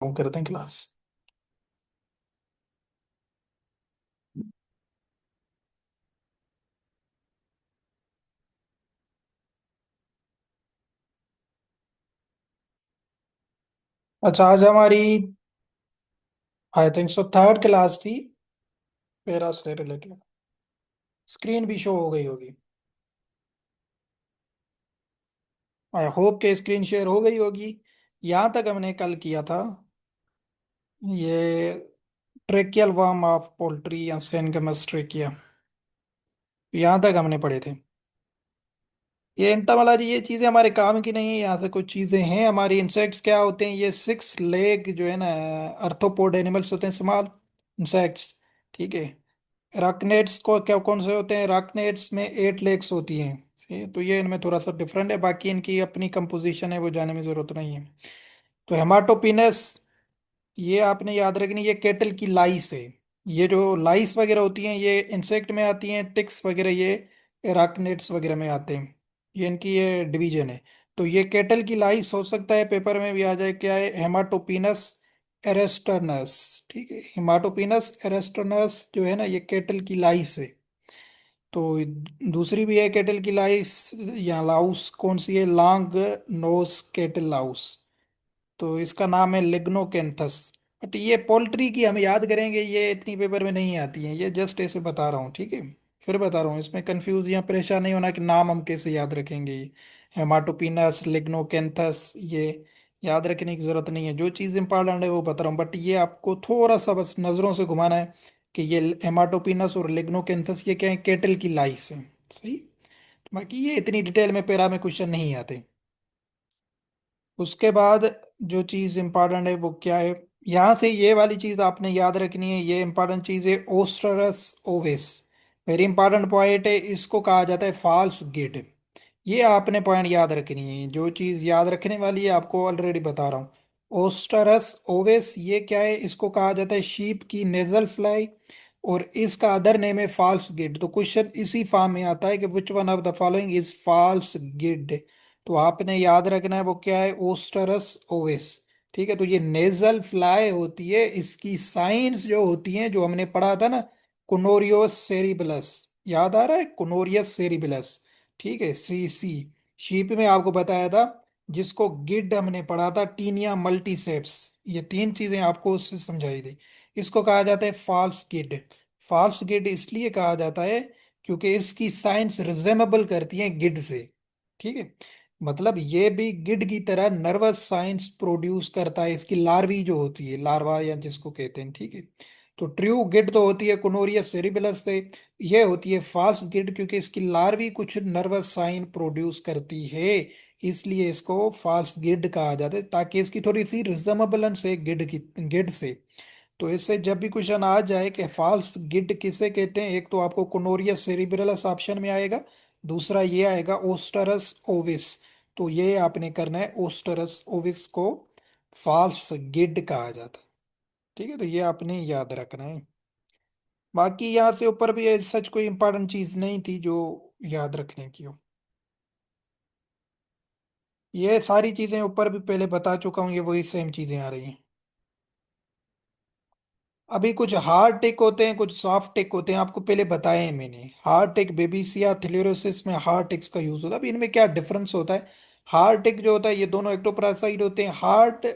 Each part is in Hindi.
हम करते हैं क्लास। अच्छा, आज हमारी I think so third class थी पैरा से रिलेटेड। स्क्रीन भी शो हो गई होगी। आई होप के स्क्रीन शेयर हो गई होगी। यहाँ तक हमने कल किया था ये ट्रेकियल वर्म ऑफ पोल्ट्री या सेनगमस ट्रेकिया। यहाँ तक हमने पढ़े थे। ये एंटामोलॉजी ये चीजें हमारे काम की नहीं है। यहाँ से कुछ चीजें हैं हमारी। इंसेक्ट्स क्या होते हैं? ये सिक्स लेग जो है ना, अर्थोपोड एनिमल्स होते हैं, स्मॉल इंसेक्ट्स। ठीक है। राकनेट्स को क्या कौन से होते हैं? राकनेट्स में एट लेग्स होती हैं। तो ये इनमें थोड़ा सा डिफरेंट है, बाकी इनकी अपनी कंपोजिशन है, वो जाने में जरूरत नहीं है। तो हेमाटोपिनस, ये आपने याद रखनी, ये केटल की लाइस है। ये जो लाइस वगैरह होती हैं ये इंसेक्ट में आती हैं, टिक्स वगैरह ये राकनेट्स वगैरह में आते हैं। ये इनकी ये डिवीजन है। तो ये केटल की लाइस हो सकता है पेपर में भी आ जाए, क्या है? हेमाटोपिनस एरेस्टर्नस। ठीक है, हेमाटोपिनस एरेस्टर्नस जो है ना, ये केटल की लाइस है। तो दूसरी भी है केटल की लाइस या लाउस, कौन सी है? Long nose kettle Laue's. तो इसका नाम है लिग्नोकेंथस। बट ये पोल्ट्री की हम याद करेंगे, ये इतनी पेपर में नहीं आती है, ये जस्ट ऐसे बता रहा हूँ। ठीक है, फिर बता रहा हूँ, इसमें कंफ्यूज या परेशान नहीं होना कि नाम हम कैसे याद रखेंगे। हेमाटोपिनस, लिग्नोकेंथस, ये याद रखने की जरूरत नहीं है। जो चीज़ इंपॉर्टेंट है वो बता रहा हूँ, बट ये आपको थोड़ा सा बस नज़रों से घुमाना है कि ये हेमाटोपिनस और लिग्नोकेंथस ये क्या है? केटल की लाइस है। सही। बाकी ये इतनी डिटेल में पेरा में क्वेश्चन नहीं आते। उसके बाद जो चीज इंपॉर्टेंट है वो क्या है? यहां से ये वाली चीज आपने याद रखनी है, ये इंपॉर्टेंट चीज है। ओस्टरस ओवेस, वेरी इंपॉर्टेंट पॉइंट है। इसको कहा जाता है फॉल्स गिड। ये आपने पॉइंट याद रखनी है। जो चीज याद रखने वाली है आपको ऑलरेडी बता रहा हूँ। ओस्टरस ओवेस ये क्या है? इसको कहा जाता है शीप की नेजल फ्लाई, और इसका अदर नेम है फॉल्स गिड। तो क्वेश्चन इसी फॉर्म में आता है कि which one of the following is false gid. तो आपने याद रखना है वो क्या है? ओस्टरस ओवेस। ठीक है, तो ये नेजल फ्लाई होती है। इसकी साइंस जो होती हैं, जो हमने पढ़ा था ना, कुनोरियोस सेरिबलस, याद आ रहा है? कुनोरियस सेरिबलस। ठीक है, सी सी। शीप में आपको बताया था, जिसको गिड हमने पढ़ा था टीनिया मल्टीसेप्स। ये तीन चीजें आपको उससे समझाई थी। इसको कहा जाता है फॉल्स गिड। फॉल्स गिड इसलिए कहा जाता है क्योंकि इसकी साइंस रिजेमेबल करती है गिड से। ठीक है, मतलब ये भी गिड की तरह नर्वस साइंस प्रोड्यूस करता है। इसकी लार्वी जो होती है, लार्वा या जिसको कहते हैं, ठीक है। तो ट्रू गिड तो होती है कुनोरियस सेरिबेलस से। ये होती है फॉल्स गिड क्योंकि इसकी लार्वी कुछ नर्वस साइन प्रोड्यूस करती है, इसलिए इसको फॉल्स गिड कहा जाता है, ताकि इसकी थोड़ी सी रिजेमेबलेंस है गिड से। तो इससे जब भी क्वेश्चन आ जाए कि फॉल्स गिड किसे कहते हैं, एक तो आपको कुनोरियस सेरिब्रलस ऑप्शन में आएगा, दूसरा ये आएगा ओस्टरस ओविस। तो ये आपने करना है, ओस्टरस ओविस को फॉल्स गिड कहा जाता है। ठीक है, तो ये आपने याद रखना है। बाकी यहाँ से ऊपर भी सच कोई इंपॉर्टेंट चीज नहीं थी जो याद रखने की हो। ये सारी चीजें ऊपर भी पहले बता चुका हूँ, ये वही सेम चीजें आ रही हैं। अभी कुछ हार्ड टिक होते हैं, कुछ सॉफ्ट टिक होते हैं, आपको पहले बताए हैं मैंने। हार्ड टिक बेबिसिया थ्लेरोसिस में हार्ड टिक्स का यूज होता है। अभी इनमें क्या डिफरेंस होता है? हार्ड टिक जो होता है, ये दोनों एक्टोपैरासाइट होते हैं। हार्ड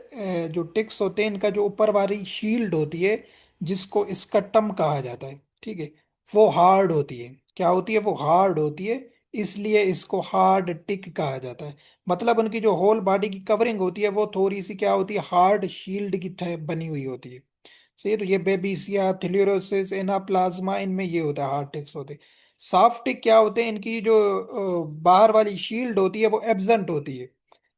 जो टिक्स होते हैं, इनका जो ऊपर वाली शील्ड होती है, जिसको स्कटम कहा जाता है, ठीक है, वो हार्ड होती है। क्या होती है? वो हार्ड होती है, इसलिए इसको हार्ड टिक कहा जाता है। मतलब उनकी जो होल बॉडी की कवरिंग होती है वो थोड़ी सी क्या होती है? हार्ड शील्ड की तरह बनी हुई होती है। सही है, तो ये बेबिसिया थ्यूरोसिस एनाप्लाज्मा, इनमें ये होता है हार्ड टिक्स होते हैं। सॉफ्ट टिक क्या होते हैं? इनकी जो बाहर वाली शील्ड होती है वो एब्सेंट होती है,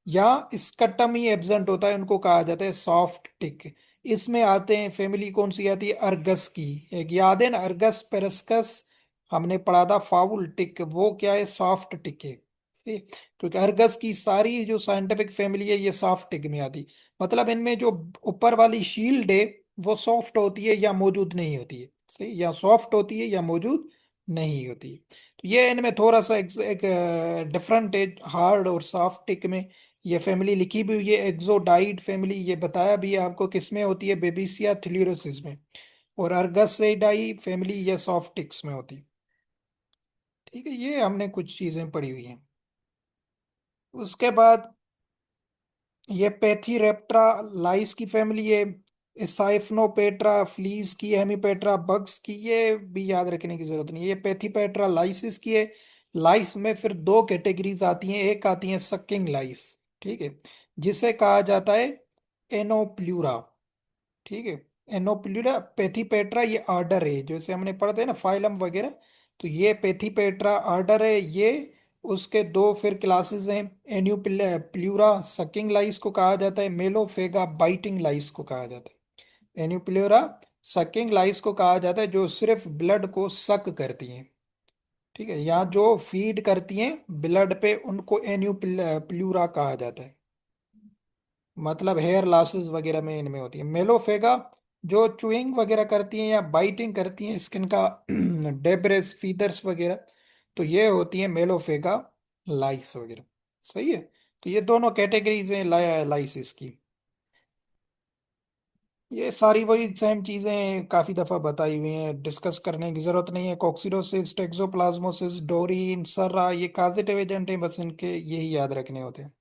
या स्कटम ही एब्सेंट होता है, उनको कहा जाता है सॉफ्ट टिक। इसमें आते हैं, फैमिली कौन सी आती है? अर्गस की। एक याद है ना, अर्गस पेरस्कस, हमने पढ़ा था फाउल टिक, वो क्या है? सॉफ्ट टिक है। ठीक? क्योंकि अर्गस की सारी जो साइंटिफिक फैमिली है ये सॉफ्ट टिक में आती। मतलब इनमें जो ऊपर वाली शील्ड है वो सॉफ्ट होती है या मौजूद नहीं होती है। सही, या सॉफ्ट होती है या मौजूद नहीं होती है। तो ये इनमें थोड़ा सा एक डिफरेंट है, हार्ड और सॉफ्ट टिक में। ये फैमिली लिखी भी हुई है, एक्सोडाइड फैमिली, ये बताया भी है आपको किस में होती है, बेबिसिया थ्यूरोसिस में। और अर्गसेडाई फैमिली ये सॉफ्टिक्स में होती है। ठीक है, ये हमने कुछ चीजें पढ़ी हुई हैं। उसके बाद ये पैथीरेप्टरा लाइस की फैमिली है, साइफनोपेट्रा फ्लीज की, हेमीपेट्रा बग्स की, ये भी याद रखने की जरूरत नहीं है। ये पैथीपेट्रा लाइसिस की है। लाइस में फिर दो कैटेगरीज आती हैं, एक आती है सक्किंग लाइस, ठीक है, जिसे कहा जाता है एनोप्ल्यूरा। ठीक है, एनोप्ल्यूरा पैथीपेट्रा ये ऑर्डर है, जैसे हमने पढ़ते हैं ना फाइलम वगैरह, तो ये पैथीपेट्रा ऑर्डर है ये। उसके दो फिर क्लासेस हैं, एन्यूप्ल्यूरा सकिंग लाइस को कहा जाता है, मेलोफेगा बाइटिंग लाइस को कहा जाता है। एन्यूप्ल्यूरा सकिंग लाइस को कहा जाता है जो सिर्फ ब्लड को सक करती हैं। ठीक है, यहाँ जो फीड करती हैं ब्लड पे उनको एन्यूप्ल्यूरा कहा जाता है। मतलब हेयर लॉसेस वगैरह में इनमें होती है। मेलोफेगा जो चुइंग वगैरह करती हैं या बाइटिंग करती हैं स्किन का डेब्रेस फीदर्स वगैरह, तो ये होती है मेलोफेगा लाइस वगैरह। सही है, तो ये दोनों कैटेगरीज हैं लाइसिस की। ये सारी वही सेम चीजें काफी दफा बताई हुई हैं, डिस्कस करने की जरूरत नहीं है। कोक्सीडोसिस, टेक्सोप्लाज्मोसिस, डोरीन, सर्रा, ये काजेटिव एजेंट हैं, बस इनके यही याद रखने होते हैं।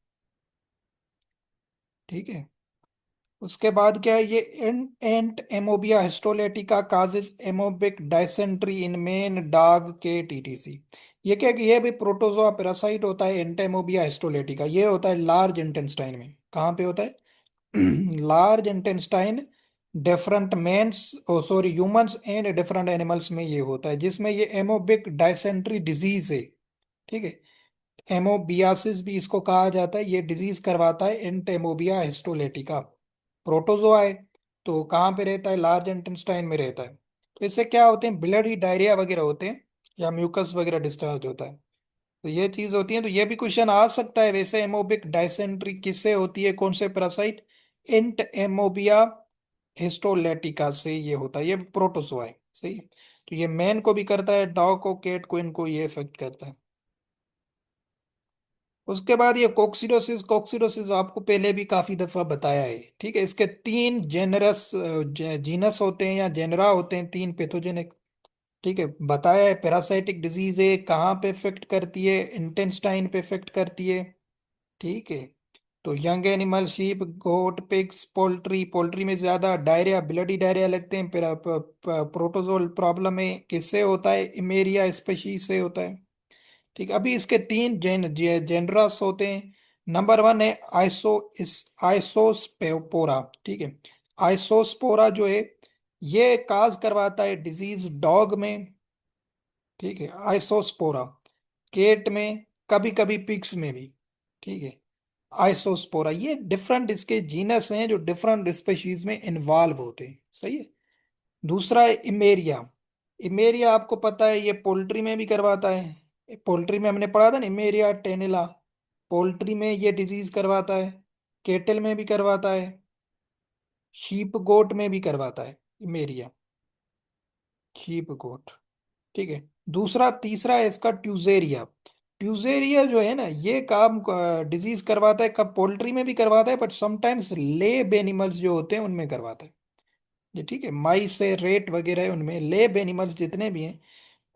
ठीक है, उसके बाद क्या है, ये एंट एमोबिया हिस्टोलेटिका काजेज एमोबिक डायसेंट्री इन मेन डॉग के टीटीसी। ये क्या है कि ये भी प्रोटोजोआ पैरासाइट होता है, एंट एमोबिया हिस्टोलेटिका, ये होता है लार्ज इंटेस्टाइन में। कहाँ पे होता है? Large intestine, different mens oh sorry humans and different animals में ये होता है, जिसमें ये एमोबिक डायसेंट्री डिजीज है। ठीक है, एमोबियासिस भी इसको कहा जाता है, ये डिजीज करवाता है एंटेमोबिया हिस्टोलेटिका। प्रोटोजोआ है, तो कहाँ पे रहता है? लार्ज इंटेस्टाइन में रहता है। तो इससे क्या होते हैं, ब्लडी डायरिया वगैरह होते हैं, या म्यूकस वगैरह डिस्चार्ज होता है। तो ये चीज होती है, तो ये भी क्वेश्चन आ सकता है वैसे। एमोबिक डायसेंट्री किससे होती है, कौन से पैरासाइट? इंट एमोबिया हिस्टोलेटिका से ये होता है, ये प्रोटोजोआ है। सही है, तो ये मैन को भी करता है, डॉग को, कैट को, इनको ये इफेक्ट करता है। उसके बाद ये कोक्सिडोसिस, कोक्सिडोसिस आपको पहले भी काफी दफा बताया है। ठीक है, इसके तीन जेनरस जीनस होते हैं या जेनरा होते हैं, तीन पैथोजेनिक। ठीक है, बताया है पैरासाइटिक डिजीज है, कहाँ पे इफेक्ट करती है? इंटेस्टाइन पे इफेक्ट करती है। ठीक है, तो यंग एनिमल, शीप, गोट, पिग्स, पोल्ट्री, पोल्ट्री में ज्यादा डायरिया, ब्लडी डायरिया लगते हैं। प्रोटोजोल प्रॉब्लम है, किससे होता है? इमेरिया स्पेशीज से होता है। ठीक है, अभी इसके तीन जेनरस होते हैं। नंबर वन है आइसोस्पोरा। ठीक है, आइसोस्पोरा जो है ये काज करवाता है डिजीज डॉग में। ठीक है, आइसोस्पोरा केट में, कभी कभी पिग्स में भी। ठीक है, आइसोस्पोरा ये डिफरेंट इसके जीनस हैं जो डिफरेंट स्पेशीज में इन्वॉल्व होते हैं। सही है। दूसरा है इमेरिया। इमेरिया आपको पता है ये पोल्ट्री में भी करवाता है, पोल्ट्री में हमने पढ़ा था ना, इमेरिया टेनिला, पोल्ट्री में ये डिजीज करवाता है, केटल में भी करवाता है, शीप गोट में भी करवाता है इमेरिया, शीप गोट। ठीक है, दूसरा तीसरा है इसका ट्यूजेरिया। ट्यूजेरिया जो है ना ये काम डिजीज करवाता है, कब? पोल्ट्री में भी करवाता है, बट समटाइम्स लेब एनिमल्स जो होते हैं उनमें करवाता है ये। ठीक है, माइस है, रेट वगैरह है, उनमें लेब एनिमल्स जितने भी हैं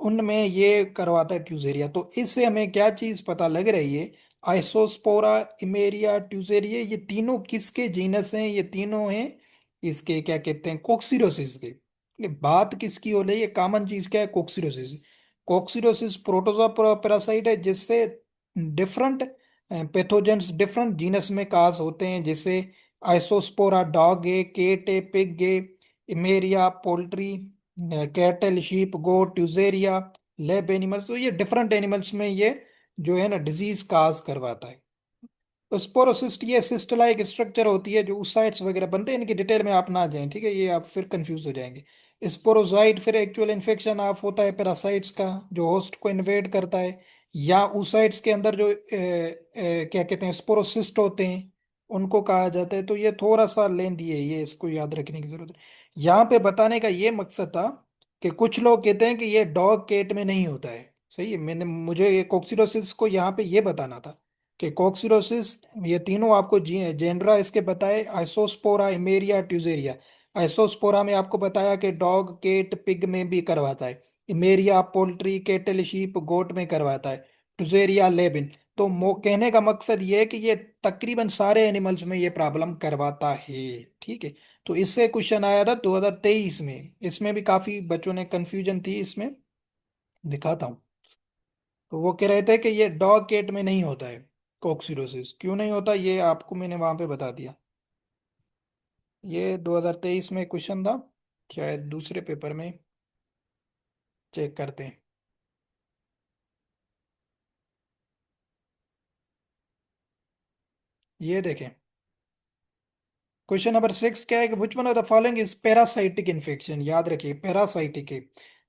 उनमें ये करवाता है ट्यूजेरिया। तो इससे हमें क्या चीज पता लग रही है? आइसोस्पोरा, इमेरिया, ट्यूजेरिया, ये तीनों किसके जीनस हैं? ये तीनों हैं इसके क्या कहते हैं, कोक्सीडोसिस के। ये बात किसकी हो रही है? कॉमन चीज क्या है? कोक्सीडोसिस। कोक्सीडोसिस प्रोटोजोआ पैरासाइट है जिससे डिफरेंट पैथोजेंस डिफरेंट जीनस में काज होते हैं, जैसे आइसोस्पोरा डॉग है, केट है, पिग है, इमेरिया पोल्ट्री, कैटल, शीप, गोट, ट्यूजेरिया, लैब एनिमल्स। तो ये डिफरेंट एनिमल्स में ये जो है ना डिजीज काज करवाता है। स्पोरोसिस्ट ये सिस्ट लाइक स्ट्रक्चर होती है जो oocytes वगैरह बनते हैं, इनकी डिटेल में आप ना जाएं। ठीक है, ये आप फिर कंफ्यूज हो जाएंगे। स्पोरोजाइट फिर एक्चुअल इन्फेक्शन आप होता है पैरासाइट्स का जो होस्ट को इन्वेड करता है, या oocytes के अंदर जो क्या कहते हैं स्पोरोसिस्ट होते हैं उनको कहा जाता है। तो ये थोड़ा सा लेंदी है, ये इसको याद रखने की जरूरत है। यहाँ पे बताने का ये मकसद था कि कुछ लोग कहते हैं कि ये डॉग केट में नहीं होता है। सही है, मैंने मुझे ये कोक्सीडोसिस को यहाँ पे ये बताना था। कि कोक्सिडोसिस, ये तीनों आपको जेनरा इसके बताए, आइसोस्पोरा, इमेरिया, ट्यूजेरिया। आइसोस्पोरा में आपको बताया कि डॉग, केट, पिग में भी करवाता है। इमेरिया पोल्ट्री, केटल, शीप, गोट में करवाता है। ट्यूजेरिया लेबिन। तो कहने का मकसद ये है कि ये तकरीबन सारे एनिमल्स में ये प्रॉब्लम करवाता है। ठीक है। तो इससे क्वेश्चन आया था 2023 में, इसमें भी काफी बच्चों ने कंफ्यूजन थी इसमें, दिखाता हूँ। तो वो कह रहे थे कि ये डॉग केट में नहीं होता है कोक्सिडोसिस, क्यों नहीं होता ये आपको मैंने वहां पे बता दिया। ये 2023 में क्वेश्चन था, शायद दूसरे पेपर में, चेक करते हैं। ये देखें, क्वेश्चन नंबर 6 क्या है कि which one of the following is parasitic infection, याद रखिए पैरासाइटिक है,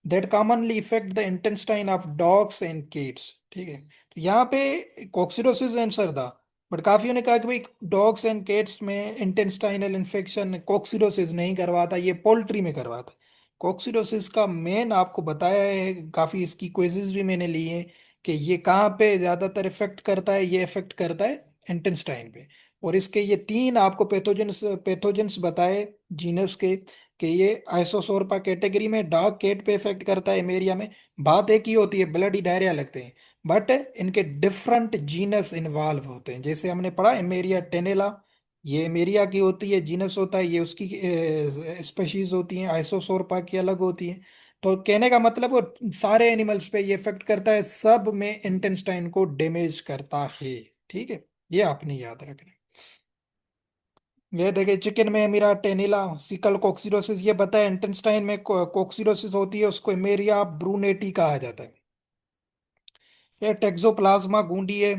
that commonly effect the intestine of dogs and kids. ठीक है। तो यहाँ पे कोक्सिडोसिस आंसर था, बट काफियों ने कहा कि भाई डॉग्स एंड कैट्स में इंटेस्टाइनल इन्फेक्शन कोक्सिडोसिस नहीं करवाता, ये पोल्ट्री में करवाता। कोक्सिडोसिस का मेन आपको बताया है, काफी इसकी क्विज़ेस भी मैंने ली हैं, कि ये कहाँ पे ज्यादातर इफेक्ट करता है, ये इफेक्ट करता है इंटेस्टाइन पे। और इसके ये तीन आपको पैथोजेंस पैथोजेंस बताए जीनस के, कि ये आइसोसोरपा कैटेगरी में डॉग केट पे इफेक्ट करता है, एमेरिया में। बात एक ही होती है, ब्लडी डायरिया लगते हैं, बट इनके डिफरेंट जीनस इन्वॉल्व होते हैं। जैसे हमने पढ़ा एमेरिया टेनेला, ये एमेरिया की होती है, जीनस होता है, ये उसकी स्पेशीज होती हैं, आइसोसोरपा की अलग होती हैं। तो कहने का मतलब वो सारे एनिमल्स पे ये इफेक्ट करता है, सब में इंटेस्टाइन को डैमेज करता है। ठीक है। ये आपने याद रखना है। ये देखिए, चिकन में एमीरा टेनिला, सिकल कोक्सिडोसिस, ये बताया इंटेस्टाइन में कोक्सिडोसिस होती है, उसको एमेरिया ब्रूनेटी कहा जाता है। ये टेक्सोप्लाज्मा गूंडी है,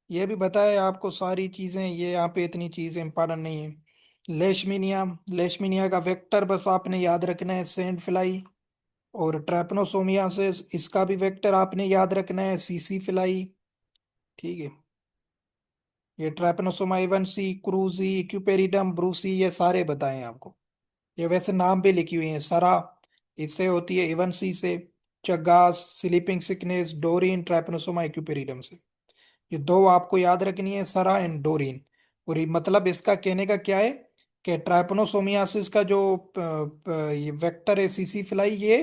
ये भी बताया आपको सारी चीजें, ये यहाँ पे इतनी चीजें इंपॉर्टेंट नहीं है। लेशमीनिया, लेशमीनिया का वेक्टर बस आपने याद रखना है सेंट फ्लाई। और ट्रैपनोसोमियासिस, इसका भी वेक्टर आपने याद रखना है सीसी फ्लाई। ठीक है। ये ट्रैपनोसोमा इवनसी, क्रूजी, क्यूपेरिडम, ब्रूसी, ये सारे बताएं आपको। ये वैसे नाम भी लिखी हुई है, सरा इससे होती है, इवनसी से, चगास, स्लीपिंग सिकनेस, डोरिन, ट्रैपनोसोमा एक्यूपेरिडम से। ये दो आपको याद रखनी है, सरा एंड डोरिन। और ये मतलब इसका कहने का क्या है, कि ट्राइपनोसोमियासिस का जो ये वेक्टर है सीसी फ्लाई, ये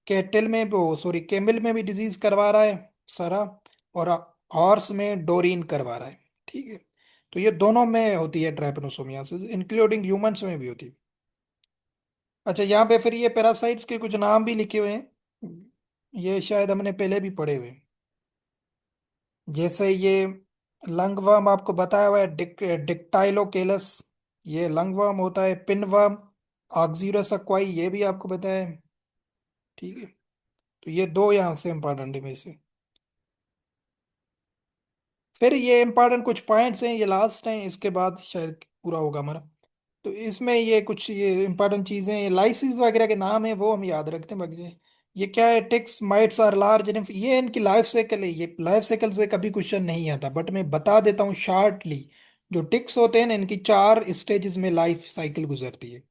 कैटल में, वो सॉरी कैमल में भी डिजीज करवा रहा है, सरा। और हॉर्स में डोरिन करवा रहा है। ठीक है। तो ये दोनों में होती है ट्राइपनोसोमियासिस, इंक्लूडिंग ह्यूमंस में भी होती है। अच्छा, यहाँ पे फिर ये पैरासाइट्स के कुछ नाम भी लिखे हुए हैं, ये शायद हमने पहले भी पढ़े हुए हैं। जैसे ये लंगवर्म आपको बताया हुआ है, डिक्टाइलोकेलस, ये लंगवर्म होता है। पिनवर्म, ऑक्सीरस अक्वाई, ये भी आपको बताया है। ठीक है। तो ये दो यहाँ से इंपॉर्टेंट है में से। फिर ये इंपॉर्टेंट कुछ पॉइंट्स हैं, ये लास्ट हैं, इसके बाद शायद पूरा होगा हमारा। तो इसमें ये कुछ ये इंपॉर्टेंट चीजें, ये लाइसिस वगैरह के नाम है वो हम याद रखते हैं बाकी। ये क्या है, टिक्स माइट्स और लार्ज, ये इनकी लाइफ साइकिल है, ये लाइफ साइकिल से कभी क्वेश्चन नहीं आता, बट मैं बता देता हूँ शार्टली। जो टिक्स होते हैं ना, इनकी 4 स्टेजेस में लाइफ साइकिल गुजरती है।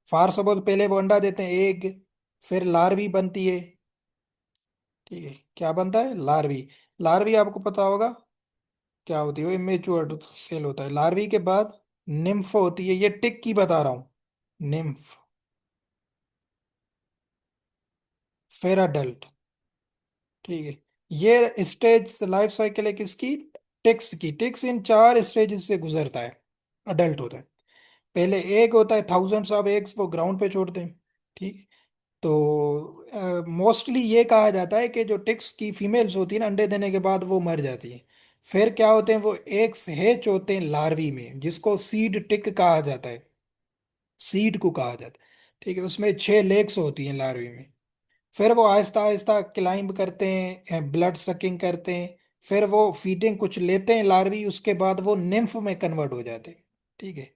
फॉर सपोज पहले वो अंडा देते हैं, एग, फिर लार्वी बनती है। ठीक है, क्या बनता है, लार्वी। लार्वी आपको पता होगा क्या होती है, वो इमेच्योर सेल होता है। लार्वी के बाद निम्फ होती है, ये टिक की बता रहा हूँ, निम्फ। फिर अडल्ट। ठीक है। ये स्टेज लाइफ साइकिल है किसकी, टिक्स की। टिक्स इन 4 स्टेजेस से गुजरता है, अडल्ट होता है। पहले एग होता है, थाउजेंड्स ऑफ एग्स वो ग्राउंड पे छोड़ते हैं। ठीक है। तो मोस्टली ये कहा जाता है कि जो टिक्स की फीमेल्स होती है ना, अंडे देने के बाद वो मर जाती है। फिर क्या होते हैं, वो एग्स हैच होते हैं लार्वी में, जिसको सीड टिक कहा जाता है, सीड को कहा जाता है। ठीक है। उसमें 6 लेग्स होती हैं लार्वी में। फिर वो आहिस्ता आहिस्ता क्लाइंब करते हैं, ब्लड सकिंग करते हैं। फिर वो फीडिंग कुछ लेते हैं लार्वी, उसके बाद वो निम्फ में कन्वर्ट हो जाते हैं। ठीक है।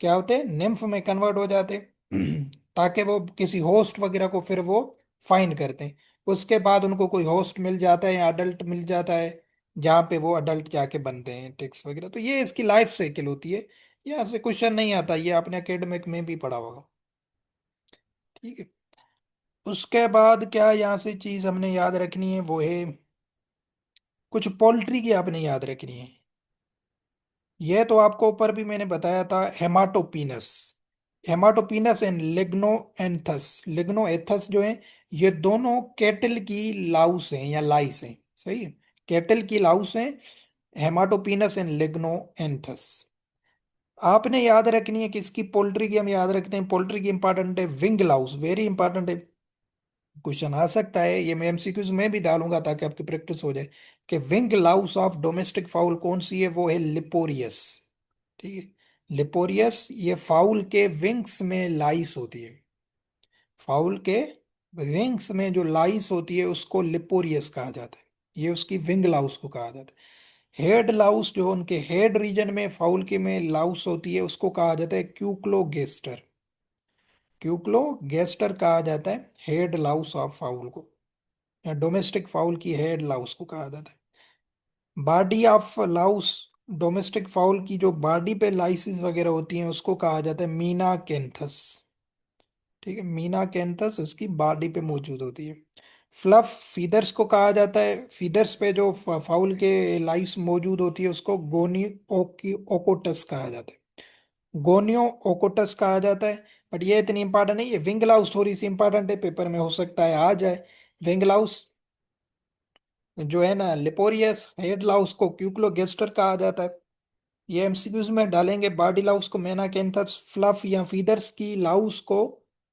क्या होते हैं, निम्फ में कन्वर्ट हो जाते हैं ताकि वो किसी होस्ट वगैरह को फिर वो फाइंड करते हैं। उसके बाद उनको कोई होस्ट मिल जाता है या अडल्ट मिल जाता है, जहाँ पे वो अडल्ट जाके बनते हैं टिक्स वगैरह। तो ये इसकी लाइफ साइकिल होती है। यहाँ से क्वेश्चन नहीं आता, ये आपने एकेडमिक में भी पढ़ा होगा। ठीक है। उसके बाद क्या यहाँ से चीज हमने याद रखनी है, वो है कुछ पोल्ट्री की आपने याद रखनी है। ये तो आपको ऊपर भी मैंने बताया था, हेमाटोपीनस। हेमाटोपीनस एंड लिग्नोएंथस, लिग्नोएथस जो है, ये दोनों कैटल की लाउस हैं या लाइस हैं। सही है, कैटल की लाउस हैं, हेमाटोपीनस एंड लिग्नोएंथस। आपने याद रखनी है किसकी, पोल्ट्री की हम याद रखते हैं, पोल्ट्री की इंपॉर्टेंट है विंग लाउस, वेरी इंपॉर्टेंट है। क्वेश्चन आ सकता है, ये मैं एमसीक्यूज में भी डालूंगा ताकि आपकी प्रैक्टिस हो जाए, कि wing Laue's of domestic foul कौन सी है, वो है लिपोरियस। ठीक है, लिपोरियस, ये फाउल के विंग्स में लाइस होती है। फाउल के विंग्स में जो लाइस होती है उसको लिपोरियस कहा जाता है, ये उसकी विंग लाउस को कहा जाता है। हेड लाउस, जो उनके हेड रीजन में फाउल के में लाउस होती है, उसको कहा जाता है क्यूक्लोगेस्टर। क्यूक्लोगेस्टर कहा जाता है हेड लाउस ऑफ फाउल को, या डोमेस्टिक फाउल की हेड लाउस को कहा जाता है। Body of Laue's, domestic foul की जो बॉडी पे लाइसिस वगैरह होती हैं उसको कहा जाता है मीना कैंथस। ठीक है, मीना कैंथस इसकी बॉडी पे मौजूद होती है। फ्लफ फीदर्स को कहा जाता है, फीदर्स पे जो फाउल के लाइस मौजूद होती है उसको गोनी ओकी ओकोटस कहा जाता है, गोनियो ओकोटस कहा जाता है। बट ये इतनी इंपॉर्टेंट नहीं है, विंग लाउस थोड़ी सी इंपॉर्टेंट है, पेपर में हो सकता है आ जाए। विंग लाउस जो है ना लिपोरियस, हेड लाउस को क्यूक्लोगेस्टर कहा जाता है। ये एमसीक्यूज में डालेंगे, बॉडी लाउस को मेनाकेंथस, फ्लफ या फीदर्स की लाउस को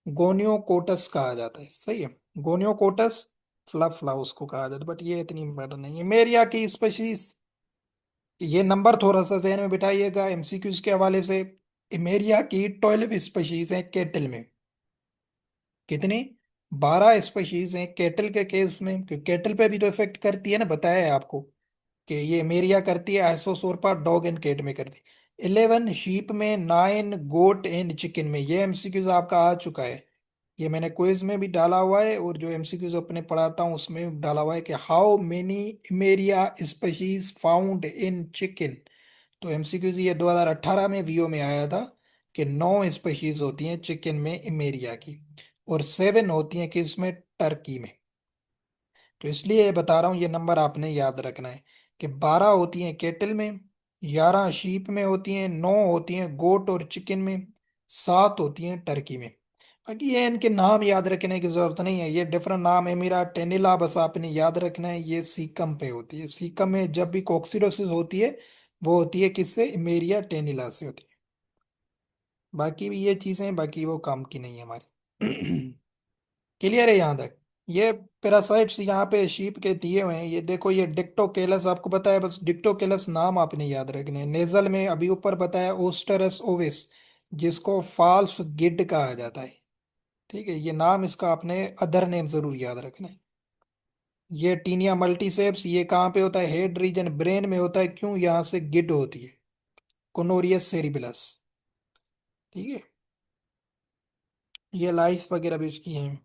गोनियोकोटस कहा जाता है। सही है, गोनियोकोटस, फ्लफ लाउस को कहा जाता है, बट ये इतनी इंपॉर्टेंट नहीं है। मेरिया की स्पीशीज, ये नंबर थोड़ा सा जहन में बिठाइएगा एमसीक्यूज के हवाले से। इमेरिया की 12 स्पीशीज हैं केटल में। कितनी, 12 स्पीशीज हैं केटल के केस में, क्योंकि केटल पे भी तो इफेक्ट करती है ना, बताया है आपको कि ये मेरिया करती है, एसोसोरपा डॉग एंड कैट में करती है। 11 शीप में, 9 गोट एंड चिकन में। ये एमसीक्यूज आपका आ चुका है, ये मैंने क्विज में भी डाला हुआ है, और जो एमसीक्यूज अपने पढ़ाता हूँ उसमें भी डाला हुआ है कि how many Eimeria species found in chicken. तो एमसीक्यूज ये 2018 में वीओ में आया था कि 9 स्पीशीज होती हैं चिकन में इमेरिया की, और 7 होती हैं किसमें, टर्की में। तो इसलिए ये बता रहा हूँ, ये नंबर आपने याद रखना है कि 12 होती हैं केटल में, 11 शीप में होती हैं, 9 होती हैं गोट और चिकन में, 7 होती हैं टर्की में। बाकी ये इनके नाम याद रखने की जरूरत नहीं है, ये डिफरेंट नाम है, मेरा टेनिला बस आपने याद रखना है, ये सीकम पे होती है। सीकम में जब भी कोक्सीडोसिस होती है, वो होती है किससे, इमेरिया टेनिला से होती है। बाकी भी ये चीजें, बाकी वो काम की नहीं है हमारी। क्लियर है यहाँ तक। ये पैरासाइट्स यहाँ पे शीप के दिए हुए हैं, ये देखो, ये डिक्टोकेलस आपको बताया, बस डिक्टोकेलस नाम आपने याद रखने हैं। नेजल में अभी ऊपर बताया ओस्टरस ओविस, जिसको फॉल्स गिड कहा जाता है। ठीक है, ये नाम इसका आपने अदर नेम जरूर याद रखना है। ये टीनिया मल्टीसेप्स, ये कहाँ पे होता है, हेड रीजन ब्रेन में होता है, क्यों, यहाँ से गिड होती है, कोनोरियस सेरिबलस। ठीक है, ये लाइस वगैरह भी इसकी हैं।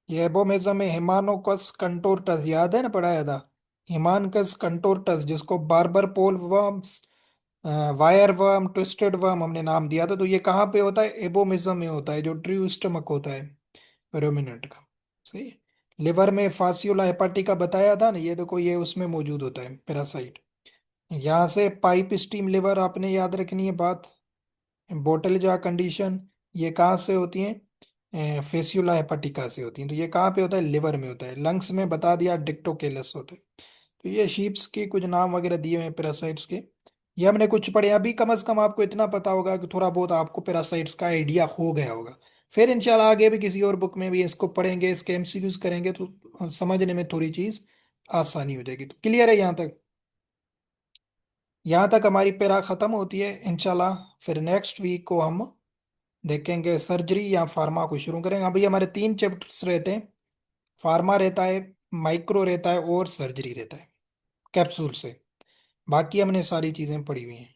ये एबोमेजा में हिमानोकस कंटोरटस, याद है ना, पढ़ाया था। हिमानकस कंटोरटस, जिसको barber pole worms, wire worm, twisted worm हमने नाम दिया था। तो ये कहाँ पे होता है, एबोमिज्म में होता है, जो ट्रू स्टमक होता है रुमिनेंट का। सही है। लिवर में फासियोला हेपाटिका बताया था ना, ये देखो, ये उसमें मौजूद होता है पैरासाइट। यहाँ से पाइप स्टीम लिवर आपने याद रखनी है बात। बोटल जा कंडीशन, ये कहाँ से होती है, फेसियोला हेपाटिका से होती है। तो ये कहाँ पे होता है, लिवर में होता है। लंग्स में बता दिया डिक्टोकेलस होते हैं। तो ये शीप्स के कुछ नाम वगैरह दिए हुए हैं पैरासाइट्स के, ये हमने कुछ पढ़े। अभी कम से कम आपको इतना पता होगा कि थोड़ा बहुत आपको पैरासाइट्स का आइडिया हो गया होगा। फिर इंशाल्लाह आगे भी किसी और बुक में भी इसको पढ़ेंगे, इसके एमसीक्यूज करेंगे, तो समझने में थोड़ी चीज आसानी हो जाएगी। तो क्लियर है यहाँ तक। यहाँ तक हमारी पैरा खत्म होती है इंशाल्लाह। फिर नेक्स्ट वीक को हम देखेंगे सर्जरी या फार्मा को शुरू करेंगे। अभी हमारे 3 चैप्टर्स रहते हैं, फार्मा रहता है, माइक्रो रहता है, और सर्जरी रहता है कैप्सूल से। बाकी हमने सारी चीज़ें पढ़ी हुई हैं।